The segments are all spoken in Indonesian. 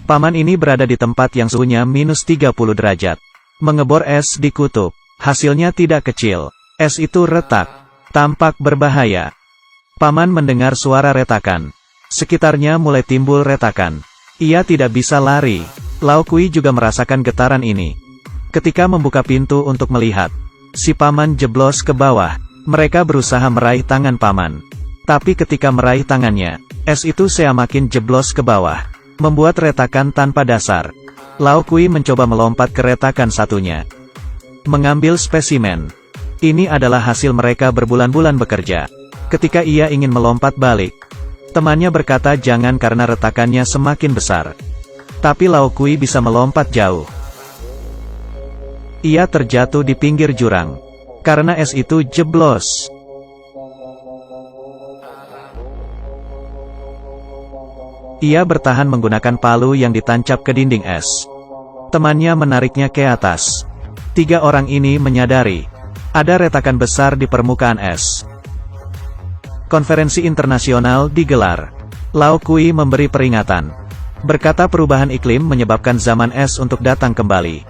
Paman ini berada di tempat yang suhunya minus 30 derajat. Mengebor es di kutub. Hasilnya tidak kecil. Es itu retak. Tampak berbahaya. Paman mendengar suara retakan. Sekitarnya mulai timbul retakan. Ia tidak bisa lari. Lao Kui juga merasakan getaran ini. Ketika membuka pintu untuk melihat, si paman jeblos ke bawah. Mereka berusaha meraih tangan paman. Tapi ketika meraih tangannya, es itu semakin jeblos ke bawah. Membuat retakan tanpa dasar. Lao Kui mencoba melompat ke retakan satunya. Mengambil spesimen. Ini adalah hasil mereka berbulan-bulan bekerja. Ketika ia ingin melompat balik, temannya berkata jangan karena retakannya semakin besar. Tapi Lao Kui bisa melompat jauh. Ia terjatuh di pinggir jurang. Karena es itu jeblos. Ia bertahan menggunakan palu yang ditancap ke dinding es. Temannya menariknya ke atas. 3 orang ini menyadari ada retakan besar di permukaan es. Konferensi internasional digelar. Lao Kui memberi peringatan. Berkata perubahan iklim menyebabkan zaman es untuk datang kembali.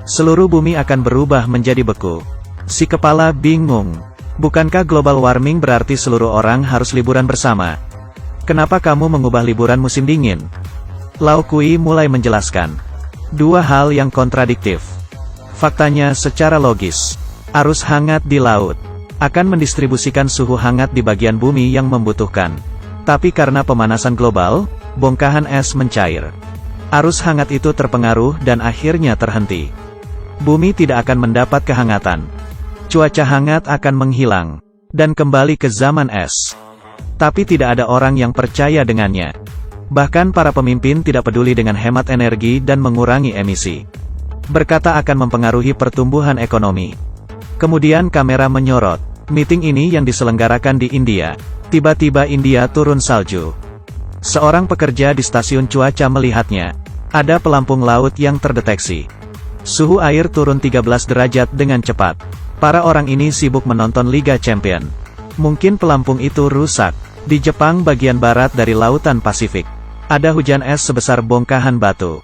Seluruh bumi akan berubah menjadi beku. Si kepala bingung. Bukankah global warming berarti seluruh orang harus liburan bersama? Kenapa kamu mengubah liburan musim dingin? Lao Kui mulai menjelaskan. 2 hal yang kontradiktif. Faktanya secara logis. Arus hangat di laut akan mendistribusikan suhu hangat di bagian bumi yang membutuhkan. Tapi karena pemanasan global, bongkahan es mencair. Arus hangat itu terpengaruh dan akhirnya terhenti. Bumi tidak akan mendapat kehangatan. Cuaca hangat akan menghilang dan kembali ke zaman es. Tapi tidak ada orang yang percaya dengannya. Bahkan para pemimpin tidak peduli dengan hemat energi dan mengurangi emisi. Berkata akan mempengaruhi pertumbuhan ekonomi. Kemudian kamera menyorot. Meeting ini yang diselenggarakan di India. Tiba-tiba India turun salju. Seorang pekerja di stasiun cuaca melihatnya. Ada pelampung laut yang terdeteksi. Suhu air turun 13 derajat dengan cepat. Para orang ini sibuk menonton Liga Champion. Mungkin pelampung itu rusak. Di Jepang bagian barat dari Lautan Pasifik, ada hujan es sebesar bongkahan batu.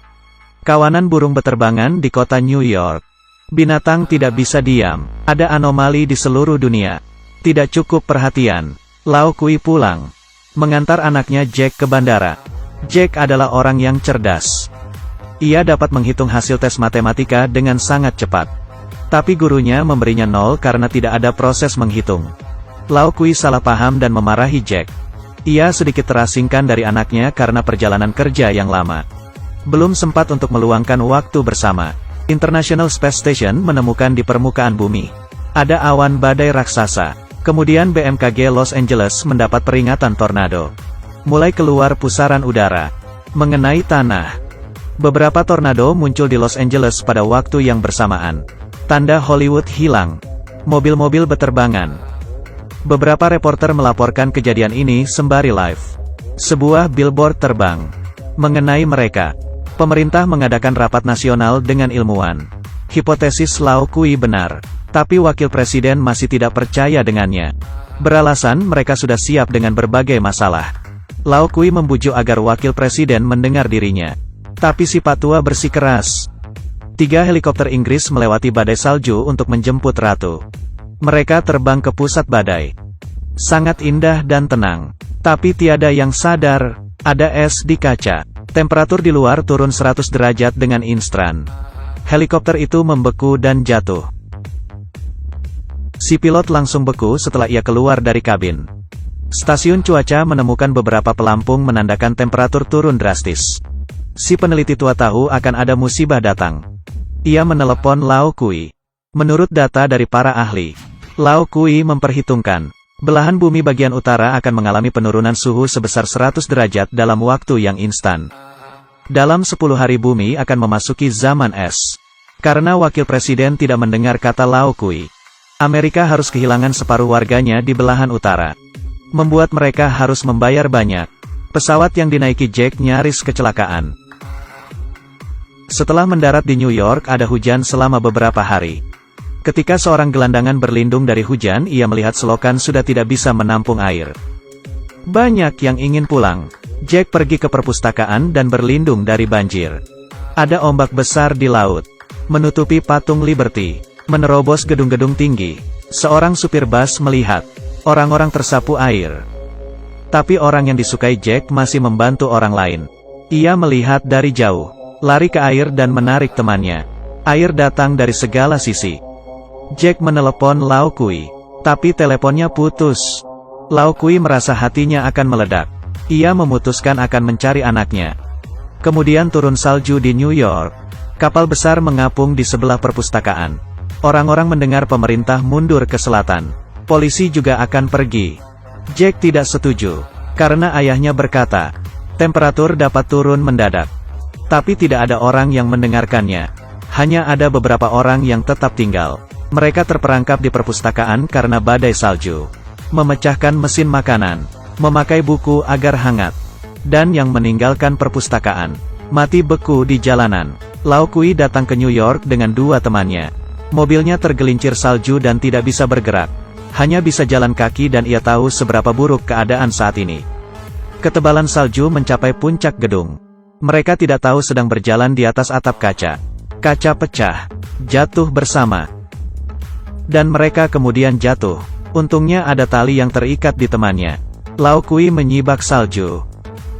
Kawanan burung beterbangan di kota New York. Binatang tidak bisa diam. Ada anomali di seluruh dunia. Tidak cukup perhatian. Lao Kui pulang. Mengantar anaknya Jack ke bandara. Jack adalah orang yang cerdas. Ia dapat menghitung hasil tes matematika dengan sangat cepat. Tapi gurunya memberinya 0 karena tidak ada proses menghitung. Lao Kui salah paham dan memarahi Jack. Ia sedikit terasingkan dari anaknya karena perjalanan kerja yang lama. Belum sempat untuk meluangkan waktu bersama. International Space Station menemukan di permukaan bumi ada awan badai raksasa. Kemudian BMKG Los Angeles mendapat peringatan tornado. Mulai keluar pusaran udara mengenai tanah. Beberapa tornado muncul di Los Angeles pada waktu yang bersamaan. Tanda Hollywood hilang. Mobil-mobil beterbangan. Beberapa reporter melaporkan kejadian ini sembari live. Sebuah billboard terbang mengenai mereka. Pemerintah mengadakan rapat nasional dengan ilmuwan. Hipotesis Lao Kui benar, tapi wakil presiden masih tidak percaya dengannya. Beralasan mereka sudah siap dengan berbagai masalah. Lao Kui membujuk agar wakil presiden mendengar dirinya. Tapi si patua bersikeras. 3 helikopter Inggris melewati badai salju untuk menjemput ratu. Mereka terbang ke pusat badai. Sangat indah dan tenang. Tapi tiada yang sadar, ada es di kaca. Temperatur di luar turun 100 derajat dengan instan. Helikopter itu membeku dan jatuh. Si pilot langsung beku setelah ia keluar dari kabin. Stasiun cuaca menemukan beberapa pelampung menandakan temperatur turun drastis. Si peneliti tua tahu akan ada musibah datang. Ia menelepon Lao Kui. Menurut data dari para ahli, Lao Kui memperhitungkan, belahan bumi bagian utara akan mengalami penurunan suhu sebesar 100 derajat dalam waktu yang instan. Dalam 10 hari bumi akan memasuki zaman es. Karena wakil presiden tidak mendengar kata Lao Kui, Amerika harus kehilangan separuh warganya di belahan utara. Membuat mereka harus membayar banyak. Pesawat yang dinaiki Jack nyaris kecelakaan. Setelah mendarat di New York ada hujan selama beberapa hari. Ketika seorang gelandangan berlindung dari hujan, ia melihat selokan sudah tidak bisa menampung air. Banyak yang ingin pulang. Jack pergi ke perpustakaan dan berlindung dari banjir. Ada ombak besar di laut, menutupi patung Liberty, menerobos gedung-gedung tinggi. Seorang supir bus melihat, orang-orang tersapu air. Tapi orang yang disukai Jack masih membantu orang lain. Ia melihat dari jauh, lari ke air dan menarik temannya. Air datang dari segala sisi. Jack menelepon Lao Kui, tapi teleponnya putus. Lao Kui merasa hatinya akan meledak. Ia memutuskan akan mencari anaknya. Kemudian turun salju di New York. Kapal besar mengapung di sebelah perpustakaan. Orang-orang mendengar pemerintah mundur ke selatan. Polisi juga akan pergi. Jack tidak setuju, karena ayahnya berkata, temperatur dapat turun mendadak. Tapi tidak ada orang yang mendengarkannya. Hanya ada beberapa orang yang tetap tinggal. Mereka terperangkap di perpustakaan karena badai salju. Memecahkan mesin makanan, memakai buku agar hangat. Dan yang meninggalkan perpustakaan, mati beku di jalanan. Lao Kui datang ke New York dengan dua temannya. Mobilnya tergelincir salju dan tidak bisa bergerak. Hanya bisa jalan kaki dan ia tahu seberapa buruk keadaan saat ini. Ketebalan salju mencapai puncak gedung. Mereka tidak tahu sedang berjalan di atas atap kaca. Kaca pecah, jatuh bersama. Dan mereka kemudian jatuh. Untungnya ada tali yang terikat di temannya. Lao Kui menyibak salju.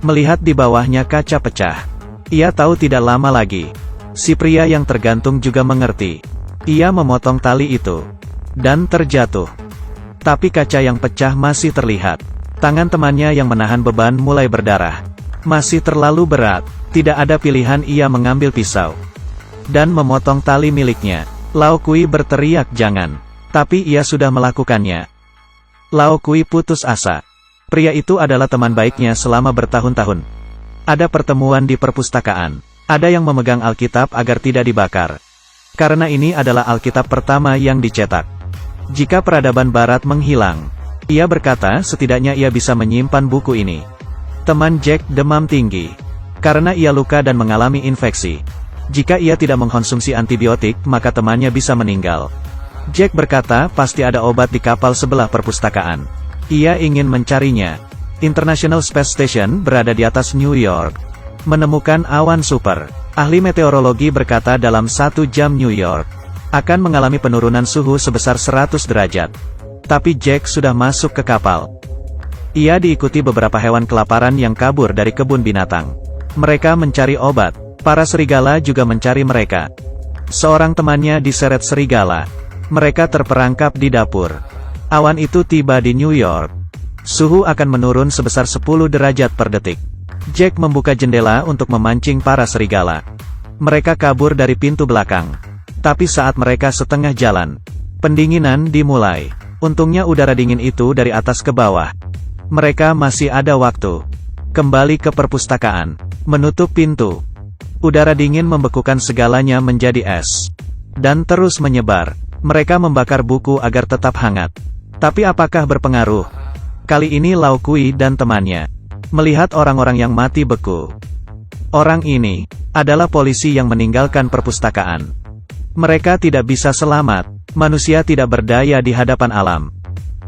Melihat di bawahnya kaca pecah. Ia tahu tidak lama lagi. Si pria yang tergantung juga mengerti. Ia memotong tali itu. Dan terjatuh. Tapi kaca yang pecah masih terlihat. Tangan temannya yang menahan beban mulai berdarah. Masih terlalu berat. Tidak ada pilihan, ia mengambil pisau. Dan memotong tali miliknya. Lao Kui berteriak jangan. Tapi ia sudah melakukannya. Lao Kui putus asa. Pria itu adalah teman baiknya selama bertahun-tahun. Ada pertemuan di perpustakaan. Ada yang memegang Alkitab agar tidak dibakar. Karena ini adalah Alkitab pertama yang dicetak. Jika peradaban Barat menghilang, ia berkata setidaknya ia bisa menyimpan buku ini. Teman Jack demam tinggi. Karena ia luka dan mengalami infeksi. Jika ia tidak mengkonsumsi antibiotik, maka temannya bisa meninggal. Jack berkata pasti ada obat di kapal sebelah perpustakaan. Ia ingin mencarinya. International Space Station berada di atas New York. Menemukan awan super. Ahli meteorologi berkata dalam 1 jam New York akan mengalami penurunan suhu sebesar 100 derajat. Tapi Jack sudah masuk ke kapal. Ia diikuti beberapa hewan kelaparan yang kabur dari kebun binatang. Mereka mencari obat. Para serigala juga mencari mereka. Seorang temannya diseret serigala. Mereka terperangkap di dapur. Awan itu tiba di New York. Suhu akan menurun sebesar 10 derajat per detik. Jack membuka jendela untuk memancing para serigala. Mereka kabur dari pintu belakang. Tapi saat mereka setengah jalan, pendinginan dimulai. Untungnya udara dingin itu dari atas ke bawah. Mereka masih ada waktu. Kembali ke perpustakaan. Menutup pintu. Udara dingin membekukan segalanya menjadi es. Dan terus menyebar. Mereka membakar buku agar tetap hangat. Tapi apakah berpengaruh? Kali ini Lao Kui dan temannya melihat orang-orang yang mati beku. Orang ini adalah polisi yang meninggalkan perpustakaan. Mereka tidak bisa selamat. Manusia tidak berdaya di hadapan alam.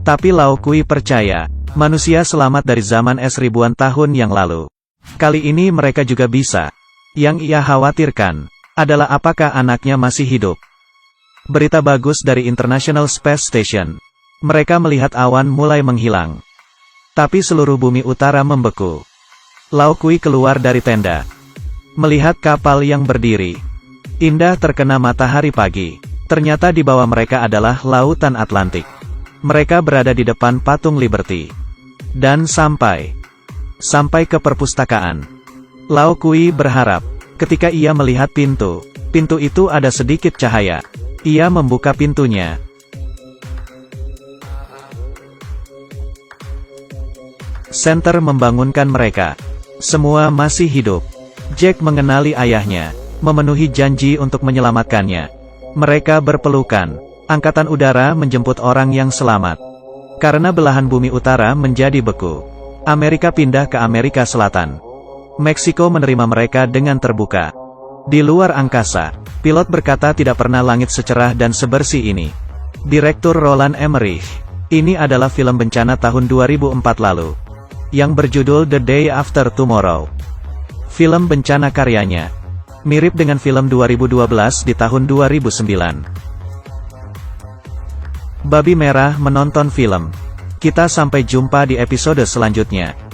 Tapi Lao Kui percaya, manusia selamat dari zaman es ribuan tahun yang lalu. Kali ini mereka juga bisa. Yang ia khawatirkan adalah apakah anaknya masih hidup. Berita bagus dari International Space Station. Mereka melihat awan mulai menghilang. Tapi seluruh bumi utara membeku. Lao Kui keluar dari tenda. Melihat kapal yang berdiri. Indah terkena matahari pagi. Ternyata di bawah mereka adalah Lautan Atlantik. Mereka berada di depan patung Liberty. Dan sampai ke perpustakaan. Lao Kui berharap. Ketika ia melihat pintu itu ada sedikit cahaya. Ia membuka pintunya. Center membangunkan mereka. Semua masih hidup. Jack mengenali ayahnya. Memenuhi janji untuk menyelamatkannya. Mereka berpelukan. Angkatan udara menjemput orang yang selamat. Karena belahan bumi utara menjadi beku. Amerika pindah ke Amerika Selatan. Meksiko menerima mereka dengan terbuka. Di luar angkasa, pilot berkata tidak pernah langit secerah dan sebersih ini. Direktur Roland Emmerich. Ini adalah film bencana tahun 2004 lalu. yang berjudul The Day After Tomorrow. Film bencana karyanya mirip dengan film 2012 di tahun 2009. Babi Merah menonton film. Kita sampai jumpa di episode selanjutnya.